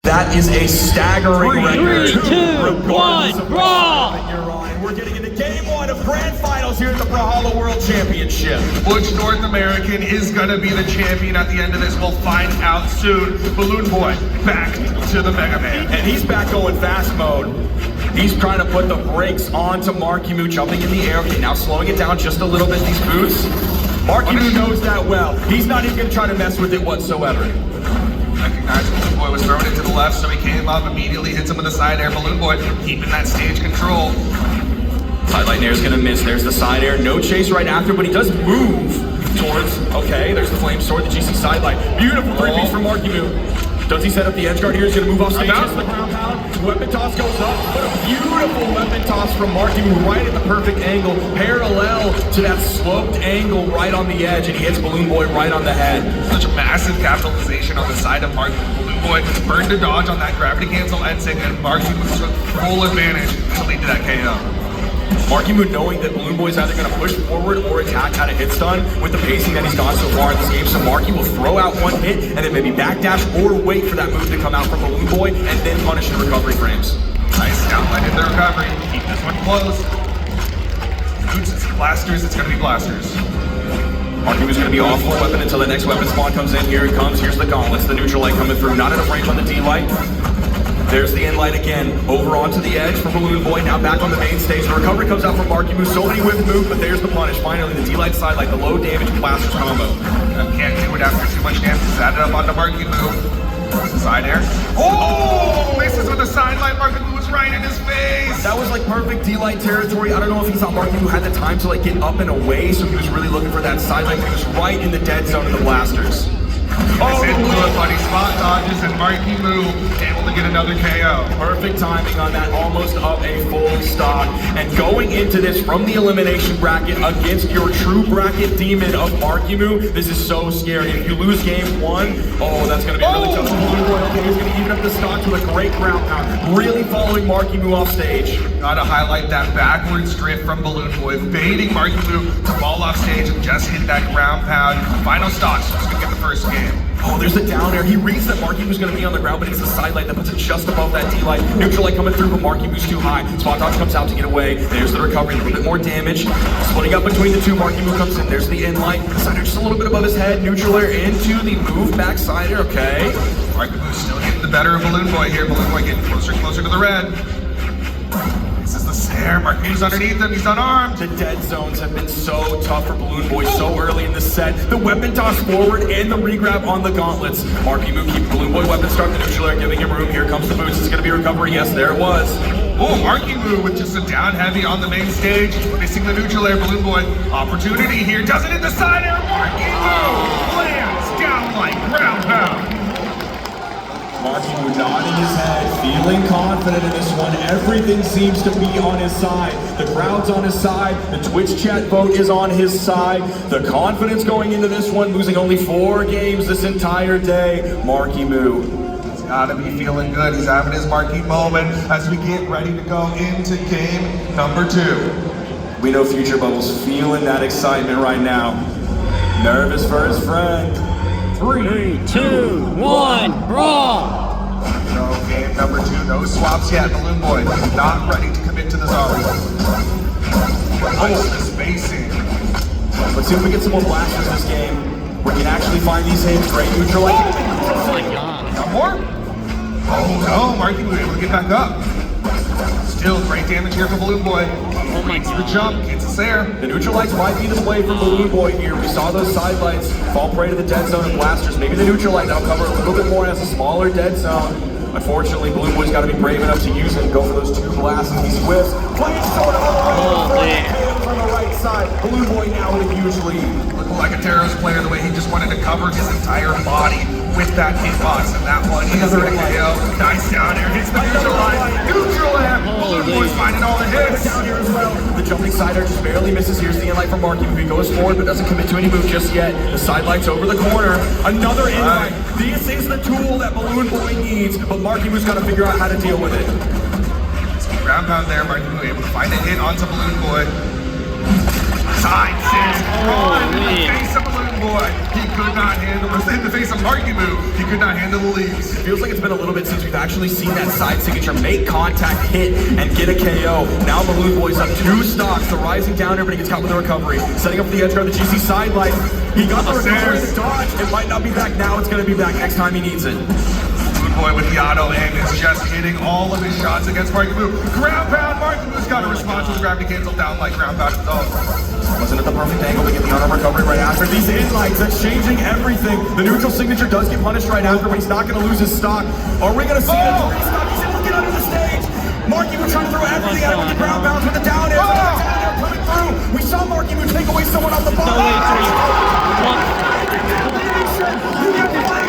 That is a staggering record. 3, 2, 1, brawl! And we're getting into game one of grand finals here at the Brawlhalla World Championship. Which North American is going to be the champion at the end of this? We'll find out soon. BBBalloonBoy back to the Mega Man. And he's back going fast mode. He's trying to put the brakes onto Marckiemoo, jumping in the air. Okay, now slowing it down just a little bit, these boots. Marckiemoo knows that well. He's not even going to try to mess with it whatsoever. Recognized BBBalloonBoy was thrown into the left, so he came up, immediately hits him with the side air. BBBalloonBoy keeping that stage control. Sideline air is going to miss. There's the side air. No chase right after, but he does move towards, okay, there's the flame sword, the GC sideline. Beautiful three-piece from Marckiemoo. Does he set up the edge guard here? He's going to move off stage. Hits the ground pound. Weapon toss goes up. But a beautiful weapon toss from Marckiemoo right at the perfect angle, parallel to that sloped angle right on the edge, and he hits BBBalloonBoy right on the head. Such a massive capitalization on the side of Marckiemoo. BBBalloonBoy burned a dodge on that gravity cancel ending, and Marckiemoo took full advantage to lead to that KO. Marckiemoo knowing that BBBalloonBoy is either going to push forward or attack out of hit stun with the pacing that he's gone so far in this game. So Marky will throw out one hit and then maybe backdash or wait for that move to come out from BBBalloonBoy and then punish the recovery frames. Nice outline in the recovery. Keep this one close. Boots, it's blasters. It's going to be blasters. Marckiemoo is going to be off full weapon until the next weapon spawn comes in. Here it comes. Here's the gauntlets. The neutral light coming through. Not enough range on the D light. There's the in light again, over onto the edge for BBBalloonBoy, now back on the main stage. The recovery comes out from Marckiemoo, so many whip moves, but there's the punish. Finally, the D-light side, like the low damage blasters combo. Can't do it after too much damage. It's added up onto Marckiemoo. Side air. Oh! Misses with the sideline. Marckiemoo was right in his face. That was like perfect D-light territory. I don't know if he thought Marckiemoo had the time to like get up and away, so he was really looking for that sideline. He was right in the dead zone of the blasters. Oh, into a funny spot dodges, and Marckiemoo able to get another KO. Perfect timing on that, almost up a full stock. And going into this from the elimination bracket against your true bracket demon of Marckiemoo, this is so scary. If you lose game one, oh, that's going to be really tough. Okay, he's going to even up the stock to a great ground pound, really following Marckiemoo off stage. Gotta highlight that backwards drift from BBBalloonBoy, baiting Marckiemoo to fall off stage and just hit that ground pound. Final stocks, just gonna get the first game. Oh, there's the down air. He reads that Marckiemoo's going to be on the ground, but it's the side light that puts it just above that D light. Neutral light coming through, but Marckiemoo's too high. Spot dodge comes out to get away. There's the recovery, a little bit more damage. Splitting up between the two, Marckiemoo comes in. There's the in light. The side air just a little bit above his head. Neutral air into the move back side air. Okay. Marckiemoo still getting the better of BBBalloonBoy here. BBBalloonBoy getting closer and closer to the red. This is the snare. Marckiemoo's underneath him. He's unarmed. The dead zones have been so tough for BBBalloonBoy so early in the set. The weapon toss forward and the regrab on the gauntlets. Marckiemoo keeps BBBalloonBoy weapon start the neutral air, giving him room. Here comes the boots. It's going to be a recovery. Yes, there it was. Oh, Marckiemoo with just a down heavy on the main stage, missing the neutral air. BBBalloonBoy opportunity here. Doesn't hit the side air. Marckiemoo lands down like ground pound. Marckiemoo nodding his head, feeling confident in this one. Everything seems to be on his side. The crowd's on his side. The Twitch chat vote is on his side. The confidence going into this one, losing only 4 games this entire day. Marckiemoo. He's gotta be feeling good. He's having his Marquee moment as we get ready to go into game number 2. We know Future Bubble's feeling that excitement right now. Nervous for his friend. 3, 2, 1, brawl! So game number 2, no swaps yet. BBBalloonBoy not ready to commit to the Zari. Nice spacing. Let's see if we get some more blasters this game. We can actually find these hits. Great neutral light. Oh my god. Got more? Oh no, Marckiemoo able to get back up. Still great damage here from BBBalloonBoy. Oh my god. The jump, gets us there. The neutral lights might be the play for BBBalloonBoy here. We saw those side lights fall prey to the dead zone of blasters. Maybe the neutral light now cover a little bit more as a smaller dead zone. Unfortunately, BBBalloonBoy's got to be brave enough to use it and go for those 2 blasts and these whiffs. Playing short on the right, on the right side. BBBalloonBoy now with a huge lead. Looking like a terrorist player the way he just wanted to cover his entire body with that hitbox, and that one is a KO. Nice down air, hits the neutral line. Neutral air. BBBalloonBoy's finding all the hits. Down here as well. The jumping side air just barely misses. Here's the in-light from Marckiemoo. He goes forward but doesn't commit to any move just yet. The side light's over the corner. Another in-light. This is the tool that BBBalloonBoy needs, but Marckiemoo's got to figure out how to deal with it. Ground pound there, Marckiemoo able to find a hit onto BBBalloonBoy. Side six. Run in the Holy. face of Balloon Boy. He could not handle this. In the face of Marckiemoo, he could not handle the leaves. It feels like it's been a little bit since we've actually seen that side signature make contact, hit, and get a KO. Now Balloon Boy's up 2 stocks. The rising downer, but he gets caught with the recovery. Setting up the edge guard, the GC sideline. He got the recovery, the dodge. It might not be back now. It's going to be back next time he needs it. Balloon Boy with the auto aim is just hitting all of his shots against Marckiemoo. Ground pound. Marckiemoo got a response to the gravity cancel down like ground pound himself. Wasn't at the perfect angle to get the unarmed recovery right after. These inlights, that's changing everything. The neutral signature does get punished right after, but he's not going to lose his stock. Are we going to see that restock? He's looking under the stage. Marckiemoo trying to throw everything at him with the ground bounce with the down air. Down air coming through. We saw Marckiemoo take away someone off the bottom. No way, 3, 1.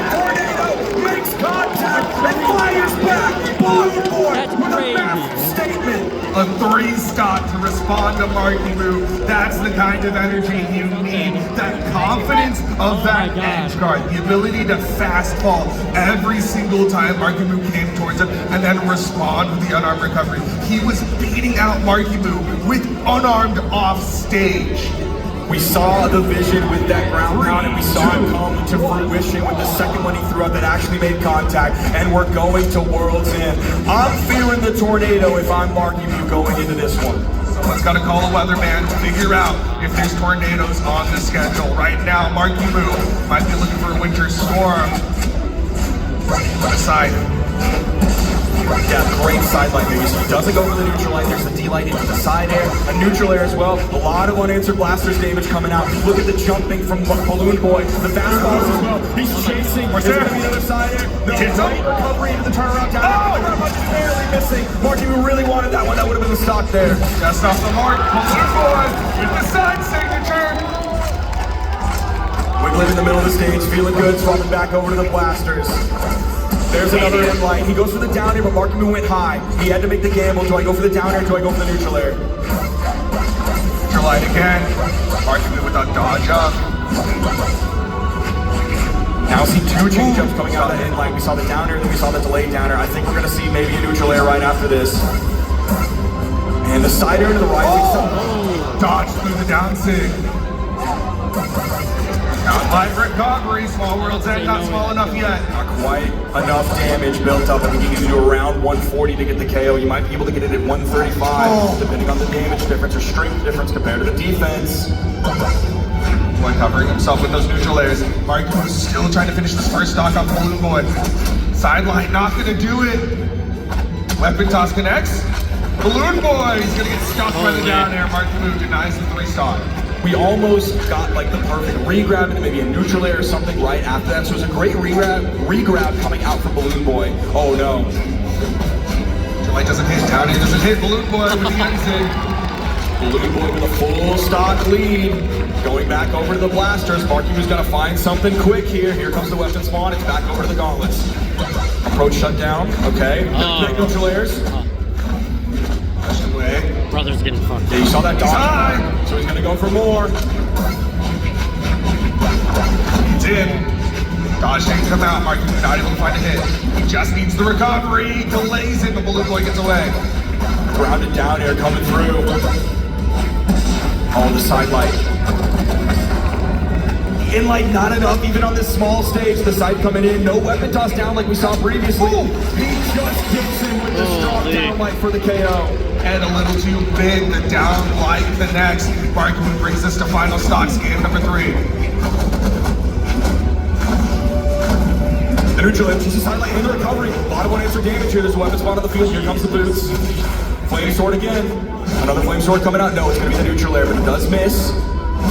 Tornado makes contact and fires back. Balloon Boy with a massive statement. A 3 stock to respond to Marckiemoo. That's the kind of energy you need. That confidence of that edge guard. The ability to fast fall every single time Marckiemoo came towards him and then respond with the unarmed recovery. He was beating out Marckiemoo with unarmed off stage. We saw the vision with that ground pound, and we saw him come to fruition with the second one he threw out that actually made contact, and we're going to World's End. I'm fearing the tornado if I'm Marckiemoo going into this one. Someone's got to call a weatherman to figure out if there's tornadoes on the schedule. Right now, Marckiemoo might be looking for a winter storm. Put aside. Yeah, great sideline maybe. So he doesn't go for the neutral light. There's the D light into the side air, a neutral air as well. A lot of unanswered blasters damage coming out. Look at the jumping from Balloon Boy. The fastballs as well. He's chasing. There's going to be another side air. The right recovery into the turnaround down. The punch is barely missing. Marckiemoo really wanted that one. That would have been the stock there. Just off the mark. Balloon Boy with the side signature. Wiggling in the middle of the stage, feeling good, swapping back over to the blasters. There's another in light. He goes for the down air, but Marckiemoo went high. He had to make the gamble. Do I go for the down air? Do I go for the neutral air? Neutral light again. Marckiemoo with a dodge up. Now see 2 change-ups coming out of that in light. We saw the down air, then we saw the delayed down air. I think we're going to see maybe a neutral air right after this. And the side air to the rising. Dodge through the down sig. Light recovery, small world's end, not small enough yet. Not quite enough damage built up. I think you can do around 140 to get the KO. You might be able to get it at 135, depending on the damage difference or strength difference compared to the defense. Boy covering himself with those neutral airs. Marckiemoo still trying to finish this first stock on Balloon Boy. Sideline not gonna do it. Weapon toss connects. Balloon Boy, he's gonna get stuck by the down air. Marckiemoo denies the 3 stock. We almost got like the perfect re-grab and maybe a neutral air or something right after that. So it was a great re-grab coming out from Balloon Boy. Oh no. Neutral light doesn't hit, down air doesn't hit. Balloon Boy with the end sig. Balloon Boy with a full stock lead. Going back over to the blasters. Marckiemoo's gonna find something quick here. Here comes the weapon spawn. It's back over to the gauntlets. Approach shutdown. Okay. Neutral airs. Pushed away. Brother's getting fucked. Yeah, you saw that dodge. high. So he's gonna go for more. He's in. Dodge didn't come out. Marckiemoo not able to find a hit. He just needs the recovery. Delays it, but Balloon Boy gets away. Grounded down air coming through. Oh, the side light. The in light not enough, even on this small stage. The side coming in, no weapon toss down like we saw previously. He just gets in with the strong down light for the KO. And a little too big, the down light connects. Marckiemoo brings us to final stocks, game number 3. The neutral air, GC sideline in the recovery. A lot of unanswered damage here. There's a weapon spot on the field. Here comes the boots. Flame sword again. Another flame sword coming out. No, it's going to be the neutral air, but it does miss.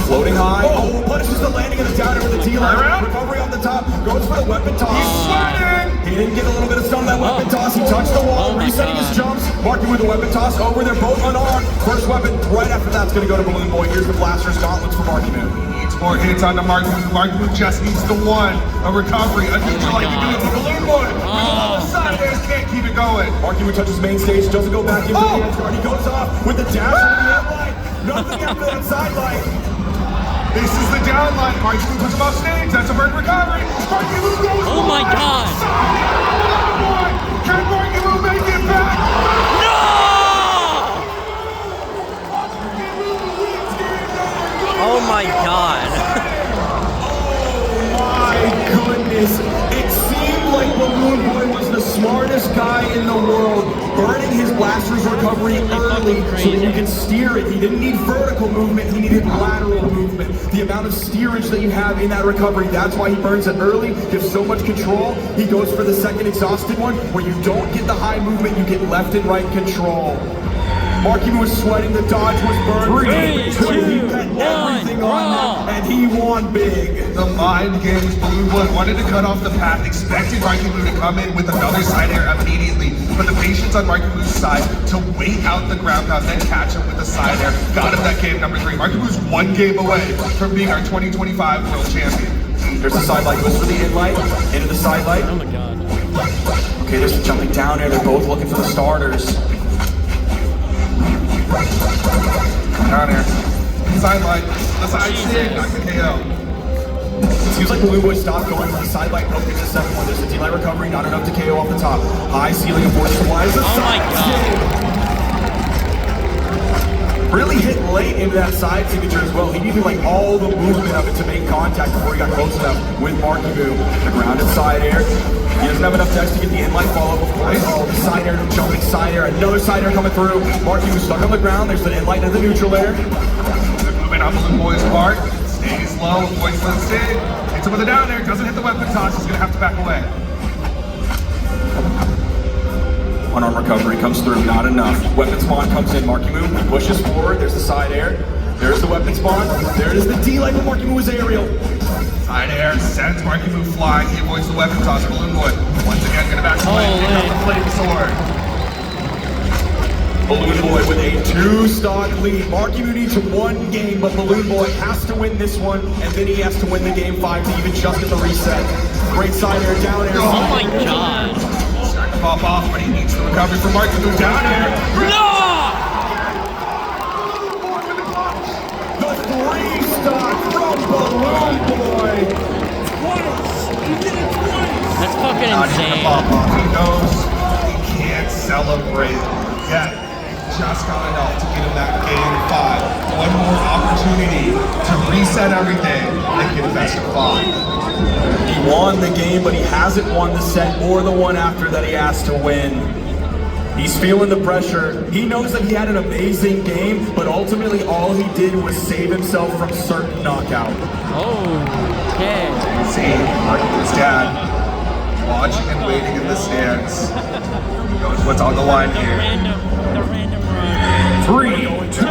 Floating high. Oh, punishes the landing of the down air with the D-line. Recovery off the top. Goes for the weapon toss. He's sweating! He didn't get a little bit of stun on that weapon toss. He touched the wall, resetting his jumps. Marckiemoo with the weapon toss over. They're both unarmed. First weapon right after that's going to go to Balloon Boy. Here's the blasters gauntlets for Marckiemoo. Needs more hits on the Marckiemoo. Marckiemoo just needs the one. A recovery. A neutral light can do it for Balloon Boy. All the side airs can't keep it going. Marckiemoo touches main stage, doesn't go back into the edge guard. He goes off with the dash into the headlight. Nothing after that sideline. This is the downline. Marckiemoo puts him off stage. That's a bird recovery. Marckiemoo goes. Oh my God. Can Marckiemoo make it back? No! smartest guy in the world, burning his blaster's recovery early so that you can steer it. He didn't need vertical movement, he needed lateral movement. The amount of steerage that you have in that recovery, that's why he burns it early, gives so much control. He goes for the second exhausted one, where you don't get the high movement, you get left and right control. Marckiemoo was sweating, the dodge was burned. 3, 2, he bet everything on that, and he won big. The mind games. BBalloonBoy wanted to cut off the path, expected Marckiemoo to come in with another side air immediately, but the patience on Marckiemoo's side to wait out the ground pound, then catch him with a side air, got him that game number 3. Marckiemoo's 1 game away from being our 2025 world champion. There's the side light, goes for the in light, into the side light. Oh my god. Okay, there's the jumping down there, they're both looking for the starters. Down here. Side light. The side sig, not the KO. Seems like BBalloonBoy stopped going for the side light, poking the second one. There's the D-light recovery, not enough to KO off the top. High ceiling of force supplies. Oh my god. Really hit late into that side signature as well. He needed like all the movement of it to make contact before he got close enough with Marckiemoo. The grounded side air. He doesn't have enough dex to get the in-light follow-up, of course. Oh, the side air, jumping side air, another side air coming through. Marckiemoo stuck on the ground. There's the in-light into the neutral air. Good movement on BBalloonBoy's part. Stays low, avoids the sig. Hits him with a down air, doesn't hit the weapon toss. He's gonna have to back away. One-arm recovery comes through, not enough. Weapon spawn comes in, Marckiemoo pushes forward. There's the side air. There's the weapon spawn. There is the D-light, but Marckiemoo was aerial. Side air sends Marckiemoo flying. He avoids the weapon toss. BBalloonBoy once again gonna back away. Pick up the flame sword. BBalloonBoy with a 2-stock lead. Marckiemoo needs 1 game, but BBalloonBoy has to win this one, and then he has to win the game 5 to even just get the reset. Great side air, down air. Oh my god. Starting to pop off, but he needs the recovery from Marckiemoo. Down air. No! The 3-stock from BBalloonBoy. That's fucking Not even a insane. pop off. He knows he can't celebrate yet. Just got enough to get him that game 5. One more opportunity to reset everything and get a best of 5. He won the game, but he hasn't won the set or the one after that he has to win. He's feeling the pressure. He knows that he had an amazing game, but ultimately all he did was save himself from certain knockout. Okay. See, Marckiemoo's dad watching and waiting in the stands. He knows what's on the line The here. random run. 3, 2, 2,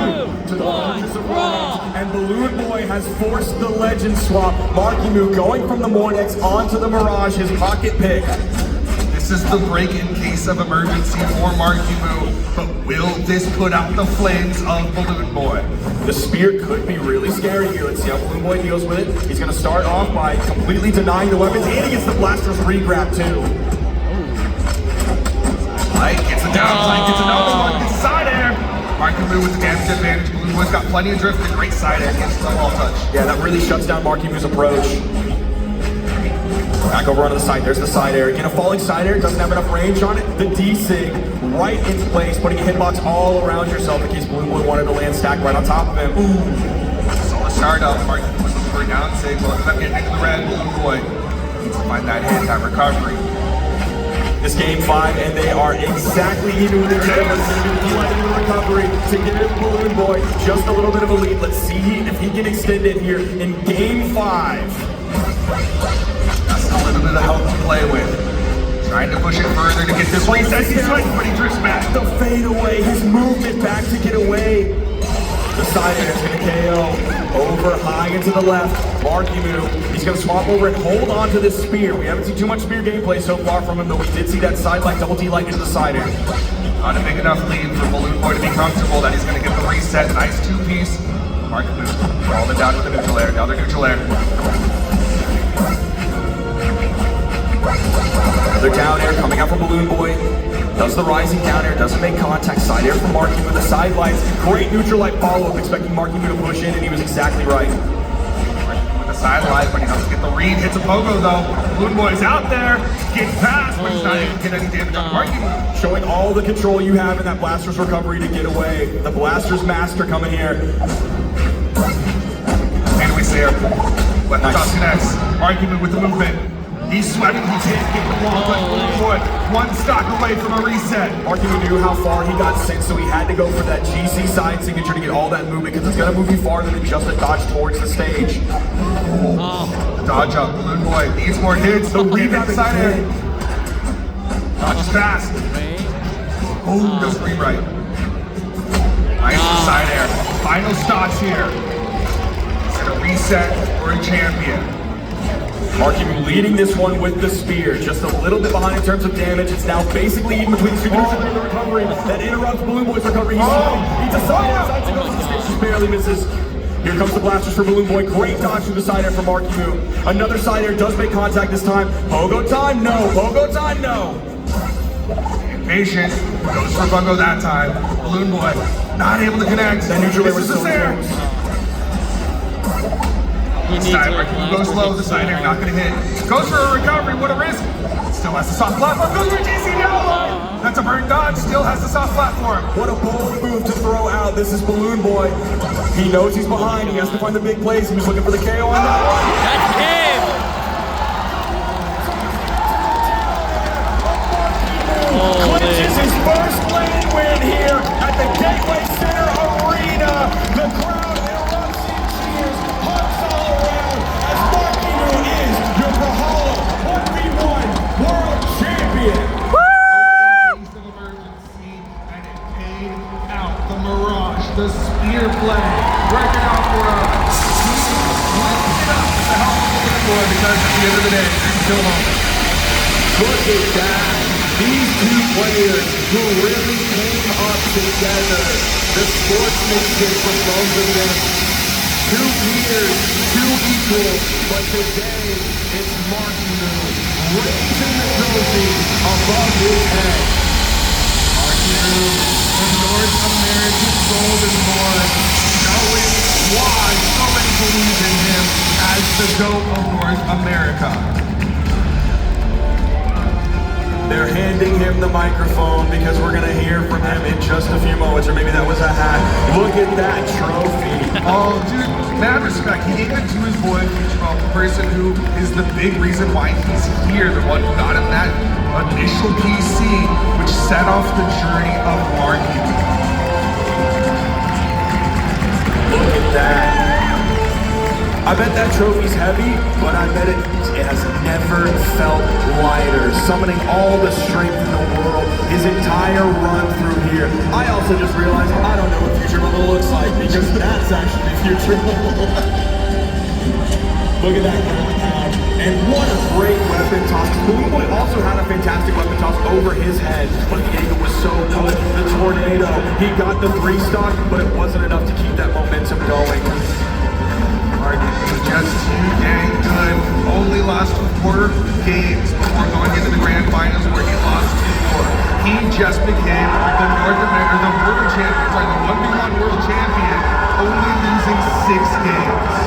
to the 1, largest of brawl. rounds, and BBalloonBoy has forced the legend swap. Marckiemoo going from the Mordex onto the Mirage, his pocket pick. This is the break in case of emergency for Marckiemoo, but will this put out the flames of BBalloonBoy? The spear could be really scary here. Let's see how BBalloonBoy deals with it. He's going to start off by completely denying the weapons, and he gets the blaster's re-grab too. Light gets a downside, gets another one, gets a side air. Marckiemoo with the damage advantage. BBalloonBoy's got plenty of drift, a great side air, gets the wall touch. Yeah, that really shuts down Marckiemoo's approach. Back over onto the side, there's the side air. Again, a falling side air, doesn't have enough range on it. The D-Sig right into place, putting a hitbox all around yourself in case BBalloonBoy wanted to land stack right on top of him. Ooh. Solid startup. Marckiemoo was looking for a down sig, but ended up getting into the red. BBalloonBoy needs to find that hit, that recovery. This game 5, and they are exactly even with each other. It's going to be the the recovery to give BBalloonBoy just a little bit of a lead. Let's see if he can extend it here in game 5. That's a little bit of help to play with. Trying to push it further to get this reset. He's swinging, but he drifts back. The fade away, his movement back to get away. The side air is going to KO. Over high into the left. Marckiemoo, he's going to swap over and hold on to this spear. We haven't seen too much spear gameplay so far from him, though we did see that side light, double D-light into the side air. Not a big enough lead for BBalloonBoy to be comfortable that he's going to get the reset. Nice 2-piece. Marckiemoo rolling down with the neutral air. Another neutral air. Another down air coming out from BBalloonBoy. Does the rising down air, doesn't make contact. Side air from Marckiemoo with the side lights. Great neutral light follow-up, expecting Marckiemoo to push in, and he was exactly right. Marckiemoo with the side light, but he doesn't get the read. Hits a pogo though. BBalloonBoy's out there. Gets past, but he's not able to get any damage on Marckiemoo. Showing all the control you have in that blaster's recovery to get away. The blaster's master coming here. And we see her. Weapon toss connects. Marckiemoo with the movement. He's sweating, he can't get the wall, but BalloonBoy, one stock away from a reset. Marckiemoo knew how far he got sent, so he had to go for that GC side signature to get all that movement, because it's going to move you farther than just a dodge towards the stage. Dodge up, BalloonBoy needs more hits. The rebound side air. Dodges fast. Oh, goes rewrite. Nice side air. Final stocks here. Is it a reset or a champion? Marckiemoo leading this one with the spear, just a little bit behind in terms of damage. It's now basically even between the two dudes in the recovery. That interrupts BalloonBoy's recovery. He's a side to go to the stage, just barely misses. Here comes the blasters for BalloonBoy. Great dodge through the side air for Marckiemoo. Another side air does make contact this time. Pogo time, no. Pogo time, no. Patient, goes for Bungo that time. BalloonBoy, not able to connect. That neutral air was This is so the air. close. Marckiemoo goes low, the side air not gonna hit. Goes for a recovery, what a risk. Still has the soft platform, goes for GC down. That's a burn dodge, still has the soft platform. What a bold move to throw out. This is BalloonBoy. He knows he's behind. He has to find the big plays. He was looking for the KO on that one. That's him! Clinches his first lane win here at the Gateway Center Arena. The crowd erupts in cheers, hearts all around, as Marckiemoo is your Brawlhalla 1v1 World Champion. Case of emergency, and it paid out. The Mirage, the spear play, record off for us. Lift it up with the help of BalloonBoy, because at the end of the day, there's still hope. Look at that. These two players who really came up together. The sportsmanship from both of them. Two peers, two equals, but today it's Marckiemoo raising the trophy above his head. Marckiemoo, the North American Golden Boy, showing why so many believe in him as the GOAT of North America. They're handing him the microphone because we're going to hear from him in just a few moments, or maybe that was a hat. Look at that trophy. Oh, dude, mad respect. He gave it to his boy, the person who is the big reason why he's here, the one who got him that initial PC, which set off the journey of Marckiemoo. Look at that. I bet that trophy's heavy, but I bet it has never felt lighter, summoning all the strength in the world, his entire run through here. I also just realized I don't know what Future Bubble looks like, because that's actually Future Bubble. Look at that ground pound. And what a great weapon toss. BalloonBoy also had a fantastic weapon toss over his head, but the angle was so good. The tornado, he got the 3-stock, but it wasn't enough to keep that momentum going. Marckiemoo just too dang good. Only lost 4 games before going into the grand finals, where he lost 2 more. He just became the North America, the world champion, sorry, the 1v1 world champion, only losing 6 games.